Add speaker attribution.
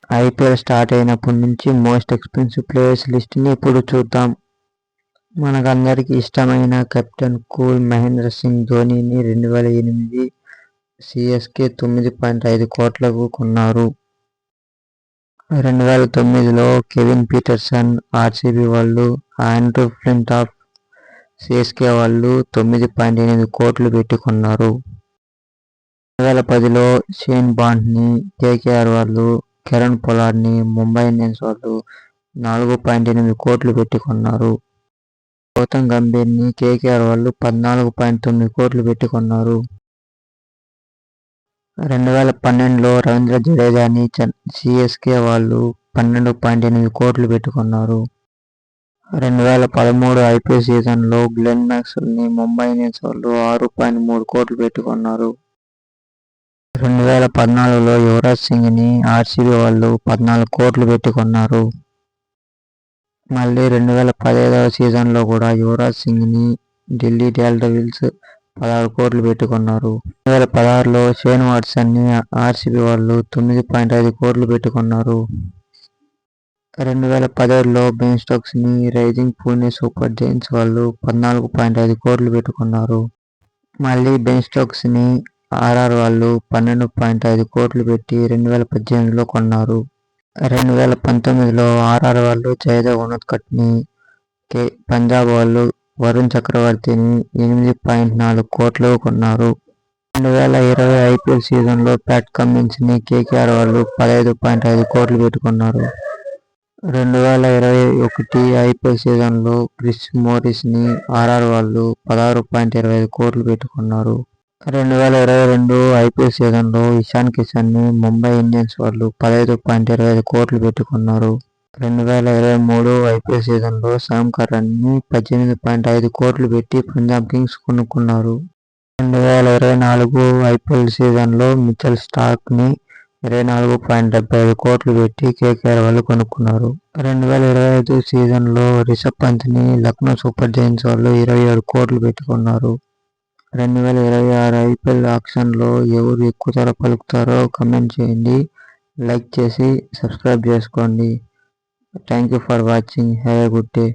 Speaker 1: IPL start అయినప్పటి నుంచి most expensive players లిస్ట్ని ఇప్పుడు చూద్దాం. మనకందరికీ ఇష్టమైన కెప్టెన్ కూల్ మహేంద్ర సింగ్ ధోనీని 2008 సిఎస్కే 9.5 కోట్లకు కొన్నారు. 2009లో కెవిన్ పీటర్సన్ ఆర్సీబీ వాళ్ళు, ఆండ్రూ ఫ్లింటాఫ్ సిఎస్కే వాళ్ళు 9.8 కోట్లు పెట్టి కొన్నారు. 2010లో షేన్ బాంట్ని కేకేఆర్ వాళ్ళు, కిరణ్ పొలార్డ్ని ముంబై ఇండియన్స్ వాళ్ళు 4.8 కోట్లు పెట్టి కొన్నారు. గౌతమ్ గంభీర్ని కేకేఆర్ వాళ్ళు 14.9 కోట్లు పెట్టి కొన్నారు. 2012లో రవీంద్ర జడేజాని సిఎస్కే వాళ్ళు 12.8 కోట్లు పెట్టి కొన్నారు. 2013 ఐపీఎల్ సీజన్లో గ్లెన్ మ్యాక్స్వెల్ని ముంబై ఇండియన్స్ వాళ్ళు 6.3 కోట్లు పెట్టి కొన్నారు. 2014లో యువరాజ్ సింగ్ని ఆర్సీబీ వాళ్ళు 14 కోట్లు పెట్టి కొన్నారు. మళ్ళీ 2015వ సీజన్లో కూడా యువరాజ్ సింగ్ని ఢిల్లీ డేర్డెవిల్స్ 16 కోట్లు పెట్టి కొన్నారు. 2016లో షేన్ వాట్సన్ని ఆర్సీబీ వాళ్ళు 9.5 కోట్లు పెట్టి కొన్నారు. 2017లో బెన్ స్టోక్స్ని రైజింగ్ పుణె సూపర్ జెయింట్స్ వాళ్ళు 14.5 కోట్లు పెట్టి కొన్నారు. మళ్ళీ బెన్ స్టోక్స్ని ఆర్ఆర్ వాళ్ళు 12.5 కోట్లు పెట్టి 2018లో కొన్నారు. 2019లో ఆర్ఆర్ వాళ్ళు జయదేవ్ ఉనద్కట్ని, పంజాబ్ వాళ్ళు వరుణ్ చక్రవర్తిని 8.4 కోట్లకు కొన్నారు. 2020 ఐపీఎల్ సీజన్లో ప్యాట్ కమిన్స్ని కేకేఆర్ వాళ్ళు 15.5 కోట్లు పెట్టి కొన్నారు. 2021 ఐపీఎల్ సీజన్లో క్రిస్ మోరిస్ని ఆర్ఆర్ వాళ్ళు 16.25 కోట్లు పెట్టి కొన్నారు. 2022 ఐపీఎల్ సీజన్లో ఇషాన్ కిషన్ని ముంబై ఇండియన్స్ వాళ్ళు 15.25 కోట్లు పెట్టి కొన్నారు. 2023 ఐపీఎల్ సీజన్లో శామ్ కర్రన్ని 18.5 కోట్లు పెట్టి పంజాబ్ కింగ్స్ కొనుక్కున్నారు. 2024 ఐపీఎల్ సీజన్లో మిచెల్ స్టార్క్ని 24.75 కోట్లు పెట్టి కేకేఆర్ వాళ్ళు కొనుక్కున్నారు. 2025 సీజన్లో రిషబ్ పంత్ని లక్నో సూపర్ జెయింట్స్ వాళ్ళు 27 కోట్లు పెట్టి కొన్నారు. 2026 ఐపీఎల్ ఆక్షన్లో ఎవరు ఎక్కువ ధర పలుకుతారో కామెంట్ చేయండి. లైక్ చేసి సబ్స్క్రైబ్ చేసుకోండి. Thank you for watching. Have a good day.